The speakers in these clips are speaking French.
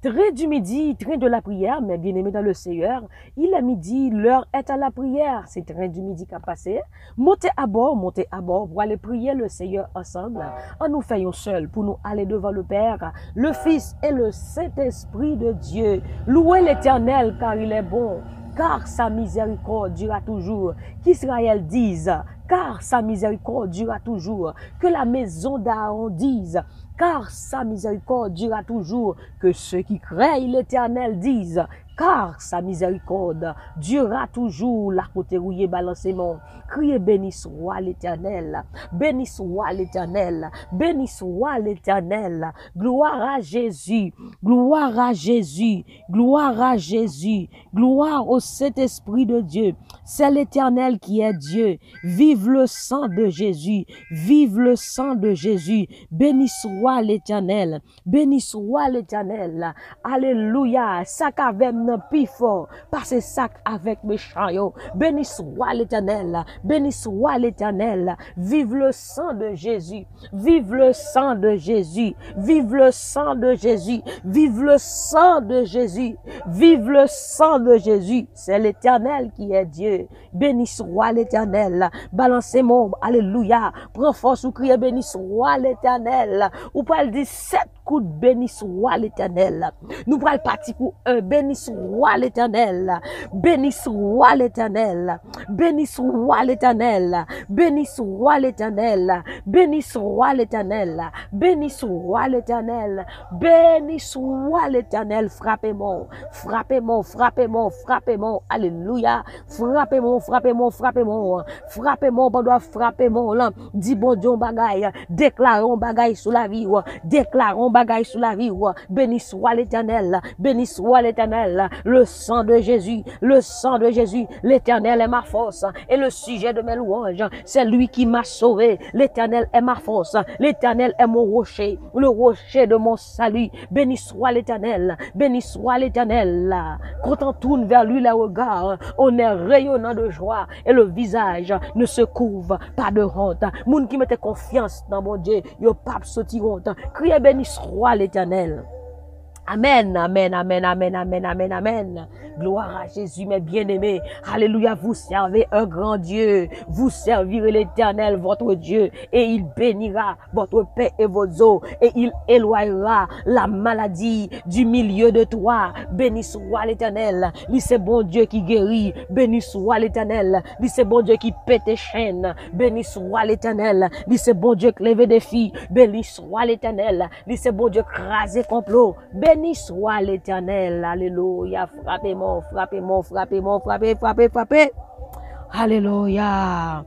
Train du midi, train de la prière, mes bien-aimés dans le Seigneur, il est midi, l'heure est à la prière. C'est train du midi qui a passé. Montez à bord pour aller prier le Seigneur ensemble. En nous faisons seul pour nous aller devant le Père, le Fils et le Saint-Esprit de Dieu. Louez l'Éternel car il est bon, car sa miséricorde durera toujours. Qu'Israël dise, car sa miséricorde durera toujours. Que la maison d'Aaron dise, car sa miséricorde durera toujours. Que ceux qui craignent l'Éternel disent, car sa miséricorde durera toujours. La côté rouillé balancement. Criez béni soit l'Éternel. Béni soit l'Éternel. Béni soit l'Éternel. Gloire à Jésus. Gloire à Jésus. Gloire à Jésus. Gloire au Saint-Esprit de Dieu. C'est l'Éternel qui est Dieu. Vive le sang de Jésus. Vive le sang de Jésus. Béni soit l'Éternel. Béni soit l'Éternel. Alléluia. Sac avec non plus fort. Passez sac avec mes chants. Béni soit l'Éternel. Béni soit l'Éternel. Vive le sang de Jésus. Vive le sang de Jésus. Vive le sang de Jésus. Vive le sang de Jésus. Vive le sang de Jésus. C'est l'Éternel qui est Dieu. Béni soit l'Éternel. Balancez-moi. Alléluia. Prends force ou criez béni soit l'Éternel. Ou pas le dire 7 coups de béni soit l'Éternel. Nous prenons parti pour un béni soit l'Éternel. Béni soit l'Éternel. Béni soit l'Éternel. Béni soit l'Éternel. Béni soit l'Éternel. Béni soit l'Éternel. Béni soit l'Éternel. Frappez-moi. Frappez-moi. Frappez-moi. Frappez-moi. Alléluia. Frappez-moi. Frappez-moi. Frappez-moi. Frappez-moi. On doit frapper-moi. Dis bon Dieu bagaille. Déclarons bagaille sous la vie. Déclarons bagaille sous la vie. Béni soit l'Éternel. Béni soit l'Éternel. Le sang de Jésus. Le sang de Jésus. L'Éternel est ma force. Et le sujet de mes louanges, c'est lui qui m'a sauvé. L'Éternel est ma force. L'Éternel est mon rocher. Le rocher de mon salut. Béni soit l'Éternel. Béni soit l'Éternel. Quand on tourne vers lui les regards, on est rayonnant de joie. Et le visage ne se couvre pas de honte. Moun qui mette confiance dans mon Dieu, yo pas sortir honte. Criez béni soit l'Éternel. Amen, amen, amen, amen, amen, amen, amen. Gloire à Jésus, mes bien-aimés. Alléluia, vous servez un grand Dieu. Vous servirez l'Éternel, votre Dieu, et il bénira votre paix et vos eaux, et il éloignera la maladie du milieu de toi. Béni soit l'Éternel. Lui, c'est bon Dieu qui guérit. Béni soit l'Éternel. Lui, c'est bon Dieu qui pète les chaînes. Béni soit l'Éternel. Lui, c'est bon Dieu qui lève des filles. Béni soit l'Éternel. Lui, c'est bon Dieu qui crase complot. Béni soit l'Éternel. Alléluia. Frappez-moi, frappez-moi, frappez-moi, frappez, frappez, frappez. Alléluia.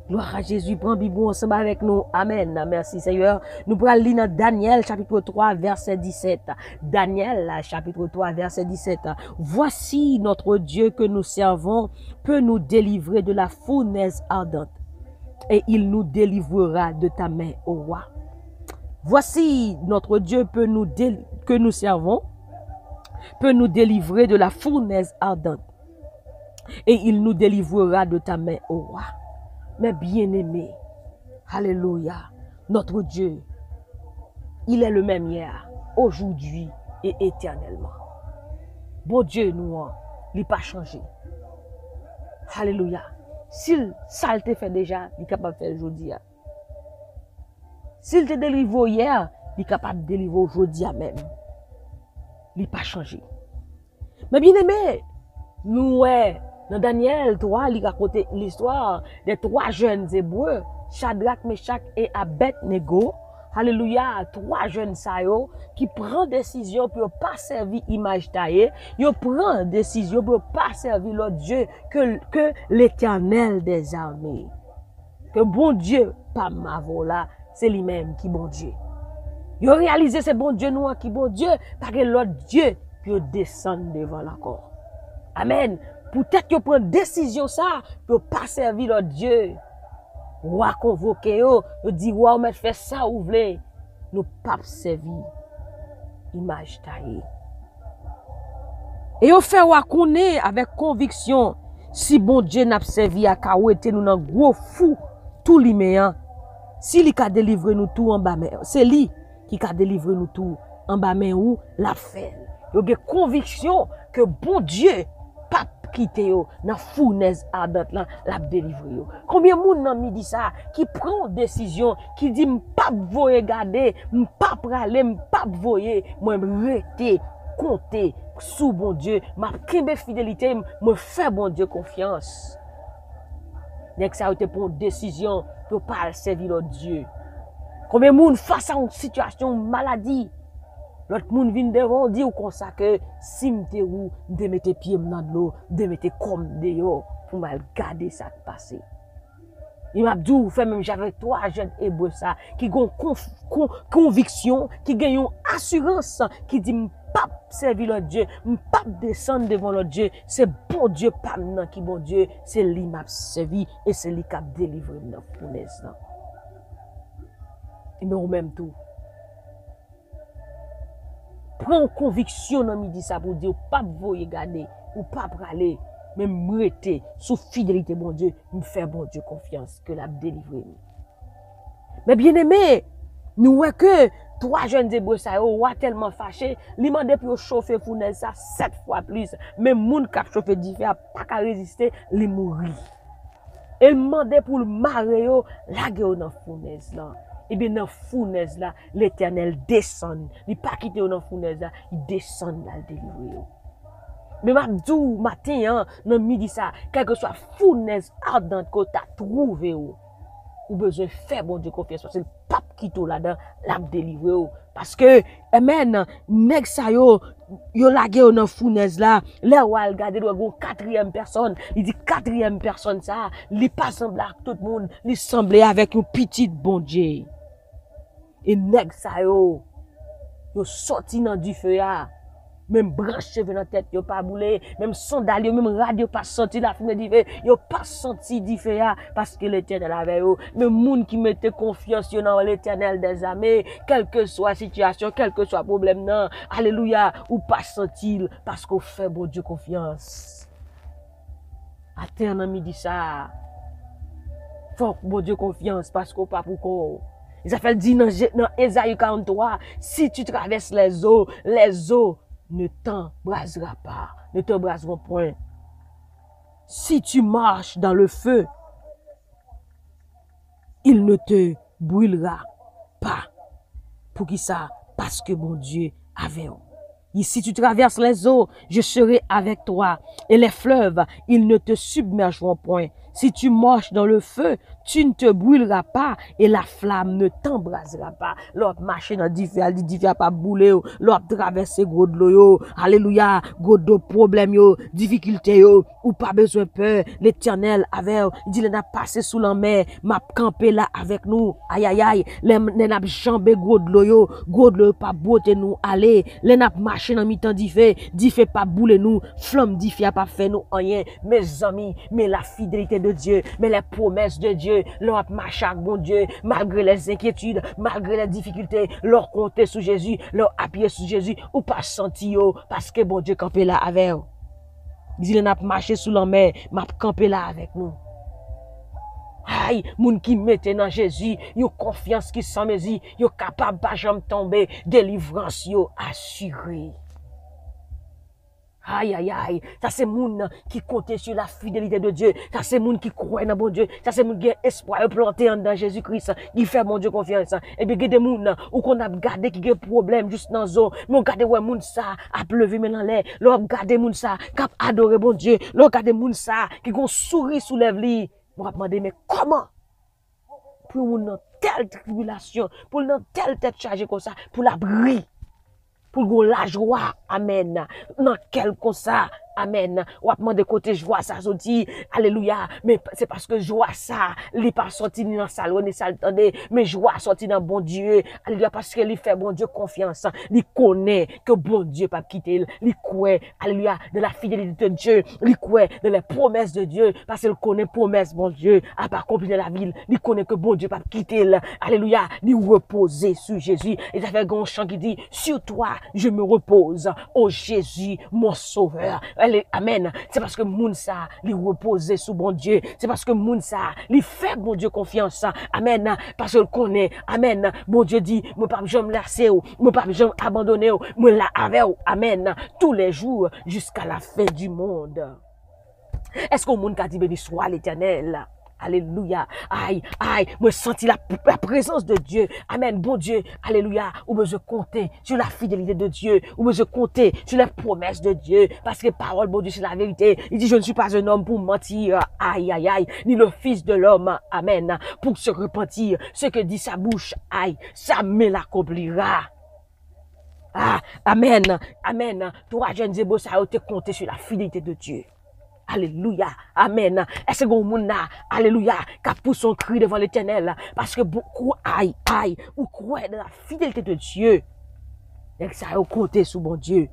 Gloire à Jésus. Prends Bible ensemble avec nous. Amen. Merci Seigneur. Nous prenons lire dans Daniel chapitre 3 verset 17. Daniel chapitre 3 verset 17. Voici notre Dieu que nous servons peut nous délivrer de la fournaise ardente et il nous délivrera de ta main, ô roi. Voici notre Dieu que nous servons peut nous délivrer de la fournaise ardente et il nous délivrera de ta main, ô roi. Mes bien-aimés, alléluia, notre Dieu, il est le même hier, aujourd'hui et éternellement. Bon Dieu, nous, il n'a pas changé. Alléluia. S'il ça le fait déjà, il est capable de faire aujourd'hui. S'il te délivre hier, il est capable de délivrer aujourd'hui même. Il n'a pas changé. Mais bien aimé, nous, dans Daniel 3, il raconte l'histoire des 3 jeunes hébreux, Shadrach, Meshach et Abednego. Alléluia, 3 jeunes sayo qui prennent décision pour pas servir image taillée, ils prennent décision pour pas servir l'autre Dieu que l'Éternel des armées. Que bon Dieu, pas ma vola, c'est lui-même qui bon Dieu. Ils ont réalisé ce bon Dieu nous qui bon Dieu, parce que l'autre Dieu peut descendre devant la corps. Amen. Peut-être qu'ils prennent décision ça pour pas servir l'autre Dieu. Roi convoqué yo, yo dit roi on met fait ça ou vle, nous pas servir image taillée. Et yo fait roi connaît avec conviction si bon Dieu n'a servi à kawete nous dans gros fou tout li meyan. Si li ka délivrer nous tout en bas mais c'est lui qui ka délivrer nous tout en bas main ou la fait. Yo gen conviction que bon Dieu pas quitter yo dans fournaise ardente là la délivrer yo. Combien moun nan midi ça qui prend décision qui dit m'pas voyer garder, m'pas praler, m'pas voyer, moi rester compter sous bon Dieu, m'a kembe fidélité, me fait bon Dieu confiance. Nek ça été pour une décision pour pas servir l'autre Dieu. Combien moun face à une situation maladie, l'autre moun vient devant dire comme ça que si m'te ou de mettre pied dans l'eau, de mettre comme de yo pour mal garder ça passer. Il m'a dit fait même j'avais trois jeunes hébreux ça qui ont conviction, qui gagnent une assurance qui dit pas servir l'autre Dieu, pas descendre devant l'autre Dieu, c'est bon Dieu pas maintenant qui bon Dieu, c'est lui m'a servi et c'est lui qui a délivré dans fournaise là. Et nous même tout. Prends conviction dans midi ça pour dire pas voyer garder ou pas praler mais m'rete sous fidélité bon Dieu, me faire bon Dieu confiance que l'a délivré. Mais bien aimé, nous voyons que trois jeunes hébreux ça ont tellement fâché, li mandé pour chauffer fournaise ça 7 fois plus, même moun qui a chauffé différent pas qu'à résister, li mourir. Et mandé pour le marrer yo, laguer dans fournaise là. Et bien dans fournaise là, l'Éternel descend, il pas quitter dans fournaise là, il descend là délivrer yo. Mais m'abdou matin hein, dans midi ça, quelle que soit fournaise ardente que tu as trouvé ou besoin faire bon Dieu confiance parce que le pape qui tout là-dedans l'a délivré parce que amen nèg ça yo lagué dans fournaise là, là ou al regarder une quatrième personne, il dit quatrième personne ça, il pas semble à tout le monde, il semblait avec un petit bon Dieu. Et nèg ça yo sorti dans du feu là. Même branche cheveux dans la tête, yo pas boulé, même sandales, même radio pas senti la fumée d'hiver, yo pas senti d'hiver parce que l'Éternel avait yo. Même moun qui mettait confiance dans l'Éternel des armées, quelle que soit la situation, quel que soit le problème, non, alléluia, ou pas senti parce qu'on fait bon Dieu confiance. Attends, midi ça. Faut bon Dieu confiance parce qu'on pas pour quoi. Il a fait dire dans Ésaïe 43, si tu traverses les eaux ne t'embrasera pas, ne t'embraseront point. Si tu marches dans le feu, il ne te brûlera pas. Pour qui ça? Parce que mon Dieu avait. Si tu traverses les eaux, je serai avec toi. Et les fleuves, ils ne te submergeront point. Si tu marches dans le feu, tu ne te brûleras pas et la flamme ne t'embrasera pas. L'autre marche dans différents pas bouler, l'autre traverser gros de l'eau, alléluia, gros de problème yo, difficulté yo, ou pas besoin peur. L'Éternel avait, il dit, il n'a passé sous la mer, m'a campé là avec nous. Aïe aïe aïe, les n'a jambé gros de l'eau pas beauté nous aller, les n'a marché dans mi-temps d'y pas bouler nous, flamme d'y pas fait nous rien. Mes amis, mais la fidélité de Dieu, mais les promesses de Dieu, leur marche avec bon Dieu, malgré les inquiétudes, malgré les difficultés, leur compter sur Jésus, leur appuyer sur Jésus, ou pas sentir parce que bon Dieu campé là avec eux. Il n'a pas marché sous la mer, m'a campé là avec nous. Aïe, moun qui mette dans Jésus, yo confiance qui sans mesure, yo capable pas jamais tomber, délivrance yo assurée. Aïe, aïe, aïe. Ça, c'est moun qui compte sur la fidélité de Dieu. Ça, c'est moun qui croit dans bon Dieu. Ça, c'est moun qui a espoir planté dans Jésus-Christ. Qui fait mon Dieu confiance. Et puis, il y a des moun où qu'on a gardé qui a des problèmes juste dans zone. Mais on garde ouais moun ça a pleuvé maintenant l'air. L'on garde moun ça qui a adoré bon Dieu. L'on garde moun ça qui a souri sous les lits. On va demander, mais comment? Pour moun dans telle tribulation, pour dans telle tête chargée comme ça, pour la brille. Pour la joie, amen. Dans quel comme ça, amen. Ou apprendre de côté joie, ça sorti, alléluia. Mais c'est parce que joie, ça, il pas sorti ni dans le salon, ni ça le mais joie sorti dans bon Dieu, alléluia, parce qu'il fait bon Dieu confiance. Il connaît que bon Dieu pas quitter, il croit, alléluia, de la fidélité de Dieu, il croit de les promesses de Dieu, parce qu'il connaît promesses, bon Dieu, à pas accomplir la ville, il connaît que bon Dieu pas quitter, alléluia, il reposer sur Jésus. Et ça fait un chant qui dit, sur toi, je me repose, oh Jésus, mon sauveur. Amen. C'est parce que moun ça, li repose sous bon Dieu. C'est parce que moun ça, li fait bon Dieu confiance. Amen. Parce que le connaît. Amen. Bon Dieu dit, moi pas jamais lasser ou, moi pas jamais abandonner ou, moi là avec ou. Amen. Tous les jours jusqu'à la fin du monde. Est-ce qu'on monde qui dit béni soit l'Éternel? Alléluia. Aïe, aïe, moi senti la présence de Dieu. Amen. Bon Dieu, alléluia. Ou besoin compter sur la fidélité de Dieu. Ou besoin compter sur les promesses de Dieu. Parce que parole, bon Dieu, c'est la vérité. Il dit, je ne suis pas un homme pour mentir. Aïe, aïe, aïe. Ni le fils de l'homme. Amen. Pour se repentir. Ce que dit sa bouche. Aïe, ça me l'accomplira. Ah, amen. Amen. Toi, jeunes et beaux, ça a été compté sur la fidélité de Dieu. Alléluia. Amen. Est-ce que vous monde alléluia, qui pousse son cri devant l'Éternel parce que beaucoup aïe aïe ou croient dans la fidélité de Dieu. Et que ça a compté sous bon Dieu.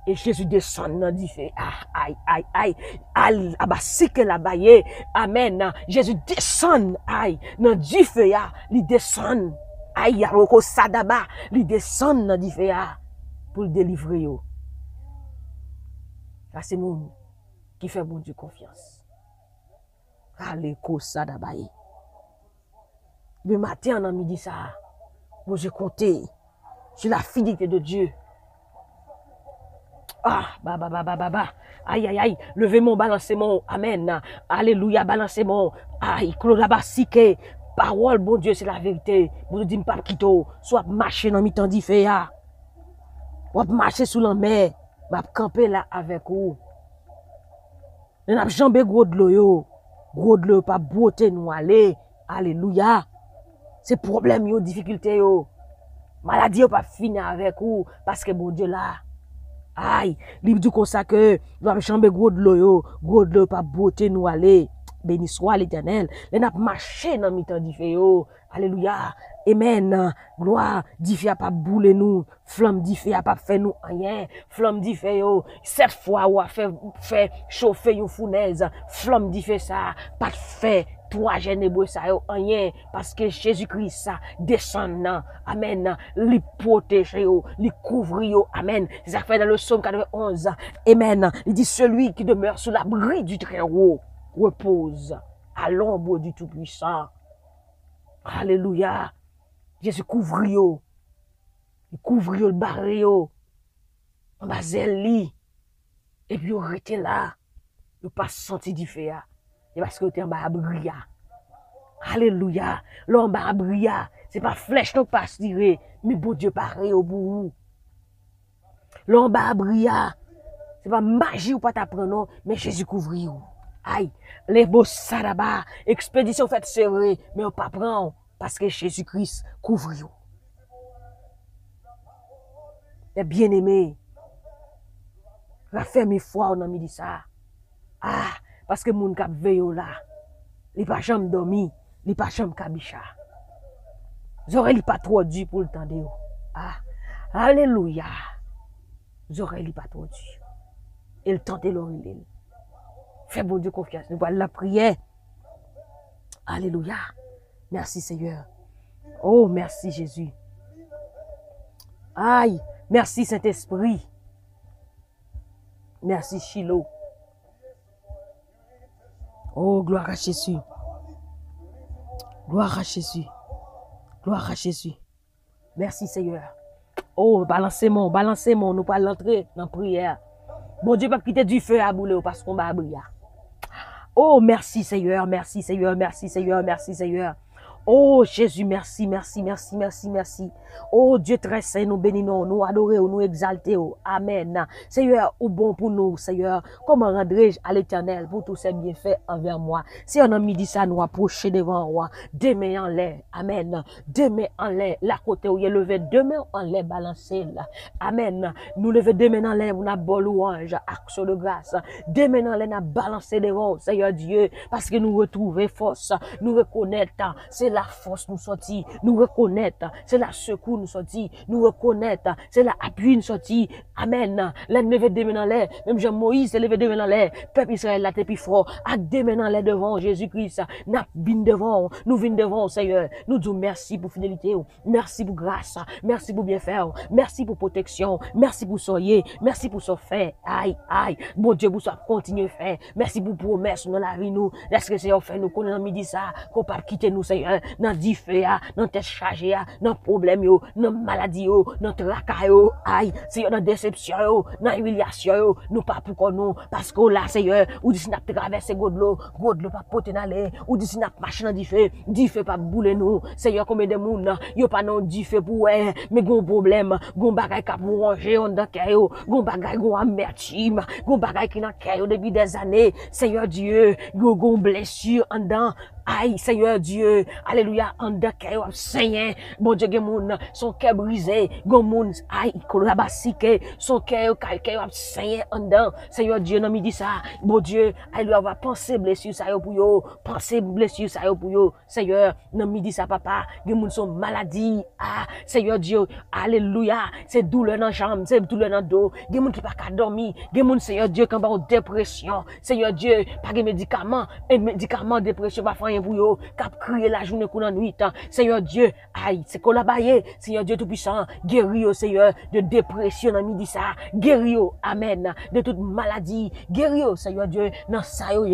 Et Jésus descend dans du feu. Aïe aïe aïe. Abassi que la baye. Amen. Jésus descend aïe dans du feu ya, il descend. Aïe yaroko sadaba, il descend dans du feu ya pour le délivrer yo. Ça c'est mon qui fait bon Dieu confiance. Aleko sadabaye. Le matin, on a midi ça. Moi, je comptais sur la fidélité de Dieu. Ah, aïe, aïe, aïe. Levez mon, balancez mon. Amen. Alléluia, balancez mon. Aïe, Claude parole, bon Dieu, c'est la vérité. Bon Dieu, dis pas quitter. Soit marcher dans mi-temps d'y ou marcher sous la mer. Va camper là avec vous. On a jambé gros de l'eau yo. Gros de l'eau pas beauté nous aller. Alléluia. C'est problème yo, difficulté yo. Maladie yo pas fini avec vous parce que bon Dieu là. Aïe, libre du comme ça que nous avons jambé gros de l'eau pas beauté nous aller. Béni soit l'Éternel. On a marché dans mi-temps d'y yo. Alléluia. Amen. Gloire. D'y a pas boule nous. Flamme d'y a pas fait nous rien. Flamme d'y yo. Cette fois ou a fait chauffer une fournaise. Flamme d'y ça. Pas de fait. Toi, génébreux, ça yo rien. Parce que Jésus-Christ, ça descend. Amen. Li protège yo. Li couvre yo. Amen. C'est ça fait dans le psaume 91. Amen. Il dit celui qui demeure sous l'abri du Très-Haut repose à l'ombre du Tout-Puissant. Alléluia. Jésus couvre yo. Il couvre yo, le barre yo. En bas li. Et puis, il rete là. Il pas senti du feu. Et parce que tu es en bas à briller. Alléluia. Là, en bas à briller. C'est pas flèche non pas tiré. Mais bon Dieu, pareil au bout. Là, en bas à briller. C'est pas magie ou pas t'apprendre, mais Jésus couvre yo. Aïe, les beaux saraba, expédition faite serrée, mais on pas prendre parce que Jésus-Christ couvre yo. Les bien-aimés, raffermi foi on a mis ça. Ah, parce que moun kap veyo là, li pas jamais dormi, li pas jamais kabicha. Zore li pas trop dur pour le temps de yo. Ah, alléluia. Zore li pas trop dur. Et le temps de l'orille. Fais bon Dieu confiance. Nous voilà la prière. Alléluia. Merci Seigneur. Oh, merci Jésus. Aïe. Merci Saint-Esprit. Merci Shiloh. Oh, gloire à Jésus. Gloire à Jésus. Gloire à Jésus. Merci Seigneur. Oh, balancez-moi. Nous pas l'entrer dans la prière. Bon Dieu, pas quitter du feu à bouler parce qu'on va briller. Oh, merci Seigneur, merci Seigneur, merci Seigneur, merci Seigneur. Oh Jésus, merci. Oh Dieu très saint, nous bénissons, nous adorons, nous exaltons. Amen. Seigneur, ou bon pour nous, Seigneur. Comment rendrai-je à l'Éternel pour tous ces bienfaits envers moi? Si on a midi ça, nous approcher devant moi. Deux mains en l'air. Amen. Deux mains en l'air. La côté où il est levé, deux mains en l'air balancées là. Amen. Nous lever deux mains en l'air, nous avons bon louange, action de grâce. Deux mains en l'air, nous avons balancé devant Seigneur Dieu, parce que nous retrouvons force, nous reconnaissons. C'est la force nous sorti, nous reconnaître, c'est la secours nous sorti, nous reconnaître, c'est la appui nous sorti. Amen. Les lever des mains dans l'air, même Jean Moïse s'est levé des mains dans l'air, peuple Israël là t'es plus fort, avec des mains dans l'air devant Jésus-Christ, n'a vinn devant, nous vinn devant Seigneur, nous disons merci pour fidélité, merci pour grâce, merci pour bien faire, merci pour protection, merci pour soyer, merci pour ce fait, aïe, aïe, bon Dieu pour ça continuer faire, merci pour promesse dans la vie nous, laisse que Seigneur fait nous connaître dans midi ça, qu'on pas quitter nous Seigneur, dans diffé, dans tête chargée, dans problème yo, dans maladie yo, dans tracas yo, aïe, Seigneur dans déception yo, dans humiliation yo, nous pas pour nous, parce que là Seigneur, ou dit si n'a traverser godlo pas porter d'aller, ou dit si n'a marcher dans diffé pas bouler nous, Seigneur combien de monde, yo pas non diffé pour mais gon problème, gon bagay ka pour ranger on dans cœur yo, gon bagay gon amertume, gon bagay qui dans cœur yo depuis des années, Seigneur Dieu, gon blessure en dedans. Aïe, Seigneur Dieu, alléluia, en cœur Seigneur, bon Dieu, moun, son cœur brisé, gon moun, aïe, kolabasike, son cœur Seigneur, en dedans, Seigneur Dieu, non, me dit ça, bon Dieu, alléluia, va penser blessure ça yo pour yo, penser blessure ça yo pour yo, Seigneur, non, me dit ça, papa, gon moun son maladie, Seigneur Dieu, alléluia, c'est douleur dans jambe, c'est douleur dans dos, gon moun qui pas qu'à dormir, gon moun, Seigneur Dieu, quand va en dépression, Seigneur Dieu, pas de médicaments, dépression, va faire pour yo, cap crier la journée qu'on nuit, Seigneur Dieu, aïe, c'est qu'on l'a baillé, Seigneur Dieu tout-puissant, guéris yo, Seigneur, de dépression dans midi ça, guéris yo, amen, de toute maladie, guéris yo, Seigneur Dieu, dans ça yo,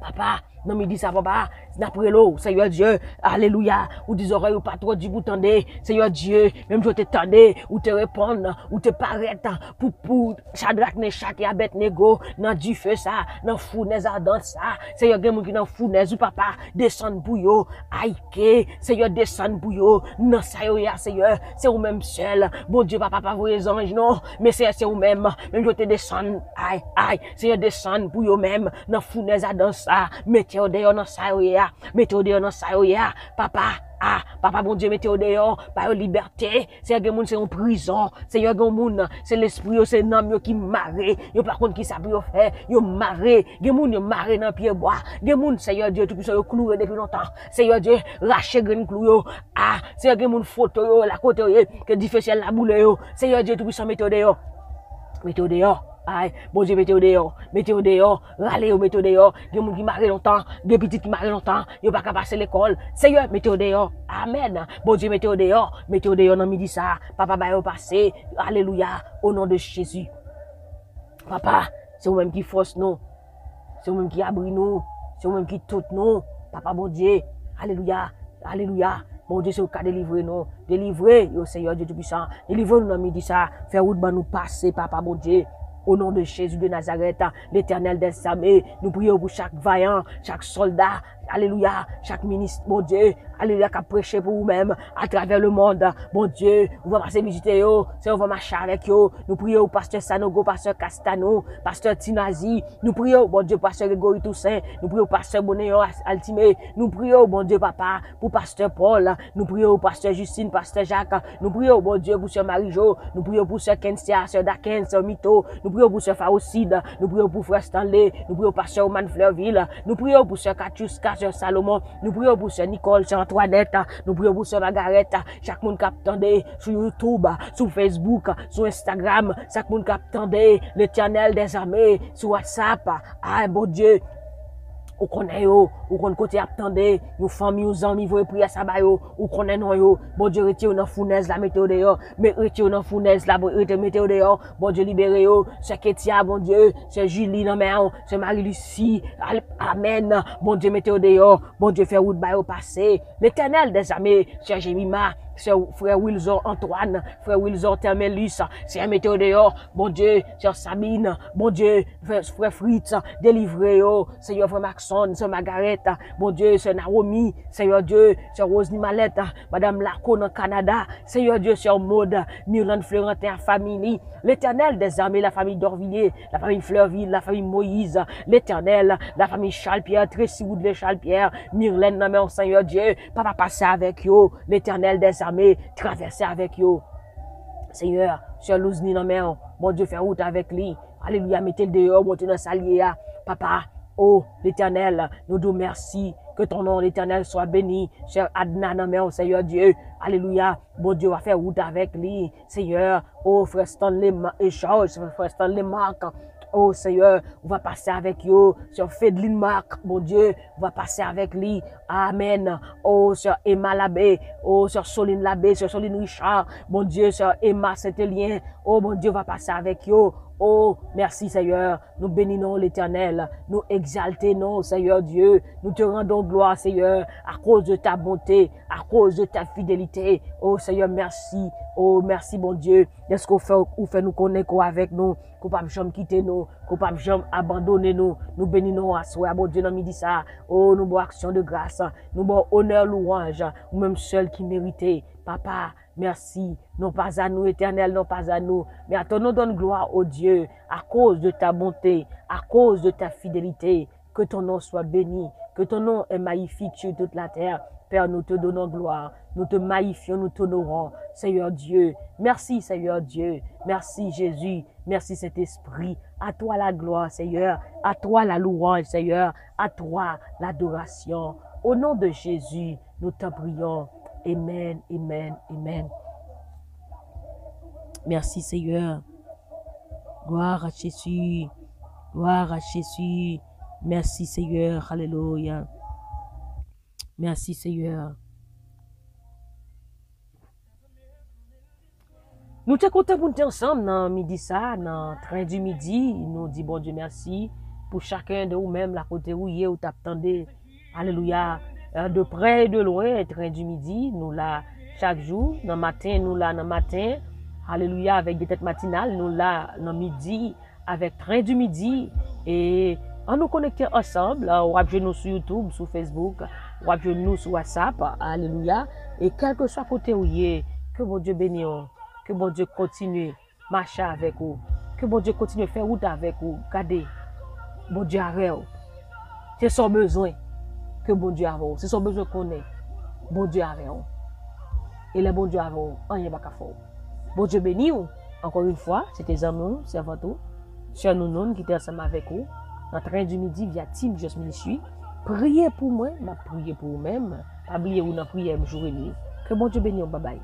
papa, non me dit ça papa, d'après l'eau, Seigneur Dieu, alléluia, ou des oreilles ou pas trop du bout tendez, Seigneur Dieu, même je te tendez, ou te répondre, ou te paraître, pour Shadrach, Meshach et Abednego, dans du feu ça, dans fournaise ardente ça, Seigneur, gen moun qui dans fournaise ou papa, descend pour yo, aïe, Seigneur, descend pour yo, non ça yo ya, Seigneur, c'est ou même seul, bon Dieu, papa, pas vos anges, non, mais c'est ou même je te descend, aïe, Seigneur, descend pour yo même, dans fournaise ardente ça, mettez au dehors dans ça yo ya, mettez au dehors dans ça yo ya, papa, papa bon Dieu, mettez au dehors, par liberté, c'est gen moun c'est en prison, c'est gen moun, c'est l'esprit, c'est nam qui marre, yo par contre qui ça pour faire, yo marre, gen moun yo marre dans pied bois, gen moun Seigneur Dieu tout puissant yo cloué depuis longtemps, Seigneur Dieu raché grain clou yo, c'est gen moun photo yo la côté yo que difficile la boule yo, Seigneur Dieu tout puissant mettez au dehors, mettez au dehors. Aïe, bon Dieu, mettez au dehors, râlez au mettez au dehors, des gens qui marrent longtemps, des petits qui marrent longtemps, ils pas qu'à passer l'école, Seigneur, mettez au dehors, amen, bon Dieu, mettez au dehors, dans midi ça, papa, va passer, alléluia, au nom de Jésus. Papa, c'est vous-même qui force nous, c'est vous-même qui abri nous, c'est vous-même qui tout nous, papa, bon Dieu, alléluia, bon Dieu, c'est vous qui délivrer nous, délivrer, au Seigneur Dieu Tout-Puissant, délivrer nous dans midi ça, faire route, nous passer, papa, bon Dieu. Au nom de Jésus de Nazareth, l'Éternel des armées, nous prions pour chaque vaillant, chaque soldat, alléluia, chaque ministre, mon Dieu, alléluia, qui a prêché pour vous-même à travers le monde, mon Dieu, on va passer visiter yo, c'est on va marcher avec yo, nous prions au pasteur Sanogo, pasteur Castano, pasteur Tinazi, nous prions, bon Dieu, pasteur Grégory Toussaint, nous prions au pasteur Bonéon Altimé, nous prions, bon Dieu, papa, pour pasteur Paul, nous prions au pasteur Justine, pasteur Jacques, nous prions, bon Dieu, pour sœur Marie-Jo, nous prions pour sœur Kensia, sœur Daken, sœur Mito, nous prions pour sœur Faoucide, nous prions pour frère Stanley, nous prions pour pasteur Oman Fleurville, nous prions pour sœur Katiuska, sœur Salomon, nous prions pour sœur Nicole, sœur Antoinette, nous prions pour sœur Margaret, chaque monde qui attendait sur YouTube, sur Facebook, sur Instagram, chaque monde qui attendait l'Éternel des armées, sur WhatsApp, bon Dieu, ou connaît yo, ou qu'on côté attendez, nous famille, nous amis, vous prier ça ba yo, ou connaît non yo, bon Dieu retire dans fournaise la mettez dehors, mais retire dans fournaise la mettez dehors, bon Dieu libérez yo, c'est Ketia, bon Dieu, c'est Julie dans mer, c'est Marie-Lucie, amen, bon Dieu mettez dehors, bon Dieu fait route ba yo passer, l'Éternel des armées, c'est Jémima, c'est frère Wilson Antoine, frère Wilson Termelus, c'est mettez dehors, bon Dieu, c'est Sabine, bon Dieu, frère Fritz, délivrez yo, Seigneur frère Maxon, c'est Margaret, bon Dieu, c'est Naomi, Seigneur Dieu, c'est Rosny Malette, Madame Laco dans Canada, Seigneur Dieu, c'est Maud, Myrland Florentin, famille, l'Éternel des armées, la famille d'Orvilliers, la famille Fleurville, la famille Moïse, l'Éternel, la famille Charles-Pierre, Tracy Woodley Charles-Pierre, Myrlène, non mais Seigneur Dieu, papa passer avec yo, l'Éternel des armées, traverser avec yo. Seigneur, sur Lousni, non mais bon Dieu, fait route avec lui. Alléluia, mettez le dehors, montez dans salier, papa. Oh, l'Éternel, nous disons merci Que ton nom, l'Éternel, soit béni. Cher Adnan, mais oh Seigneur Dieu, alléluia. Bon Dieu va faire route avec lui, Seigneur. Oh, frère Stanley et Charles, frère Stanley Mark. Oh Seigneur, on va passer avec eux sur Fedlin Mark, mon Dieu, on va passer avec lui. Amen. Oh, sur Emma Labbé, oh, sur Soline Labbé, sur Soline Richard, mon Dieu, sur Emma Saint-Élien. Oh, mon Dieu, on va passer avec eux. Oh, merci Seigneur, nous bénissons l'Éternel, nous exaltons Seigneur Dieu, nous te rendons gloire Seigneur, à cause de ta bonté, à cause de ta fidélité. Oh Seigneur, merci. Oh, merci mon Dieu, est-ce qu'on fait nous connaître avec nous, qu'on pas jamais quitter nous, qu'on pas jamais abandonner nous, nous bénissons à soi, bon Dieu, dans midi ça. Oh, nous bon action de grâce, nous bon honneur, louange, ou même seul qui méritait. Papa, merci, non pas à nous, Éternel, non pas à nous, mais à ton nom donne gloire, au Dieu, à cause de ta bonté, à cause de ta fidélité, que ton nom soit béni, que ton nom est magnifique sur toute la terre. Père, nous te donnons gloire, nous te magnifions, nous t'honorons, Seigneur Dieu. Merci, Seigneur Dieu. Merci, Jésus. Merci, Saint-Esprit. À toi la gloire, Seigneur. À toi la louange, Seigneur. À toi l'adoration. Au nom de Jésus, nous t'en prions. Amen, amen, amen. Merci, Seigneur. Gloire à Jésus. Gloire à Jésus. Merci, Seigneur. Alléluia. Merci, Seigneur. Nous te comptons pour nous ensemble dans midi ça, dans train du midi. Nous disons bon Dieu merci pour chacun de vous-même, la côté où vous t'attendez. Alléluia. De près et de loin, train du midi, nous là chaque jour. Dans le matin, nous là dans le matin. Alléluia, avec des têtes matinales. Nous là dans midi, avec train du midi. Et on nous connecter ensemble. On va nous sur YouTube, sur Facebook. On va nous sur WhatsApp. Alléluia. Et quel que soit côté où que bon Dieu bénisse. Que bon Dieu continue marcher avec vous. Que bon Dieu continue faire route avec vous. Regardez. Bon Dieu avec vous. C'est son besoin. Que bon Dieu avec vous. C'est son besoin qu'on ait. Bon Dieu avec vous. Et le bon Dieu avec vous. On n'y a pas qu'à faire. Bon Dieu bénisse vous. Encore une fois, c'était amis, c'est avant tout. Sœur Nounoun qui était ensemble avec vous. Dans train du midi via Team Just Ministry. Priez pour moi. Ma priez pour vous-même. Pas oublier ou dans prière jour et nuit. Que bon Dieu bénisse vous. Bye bye.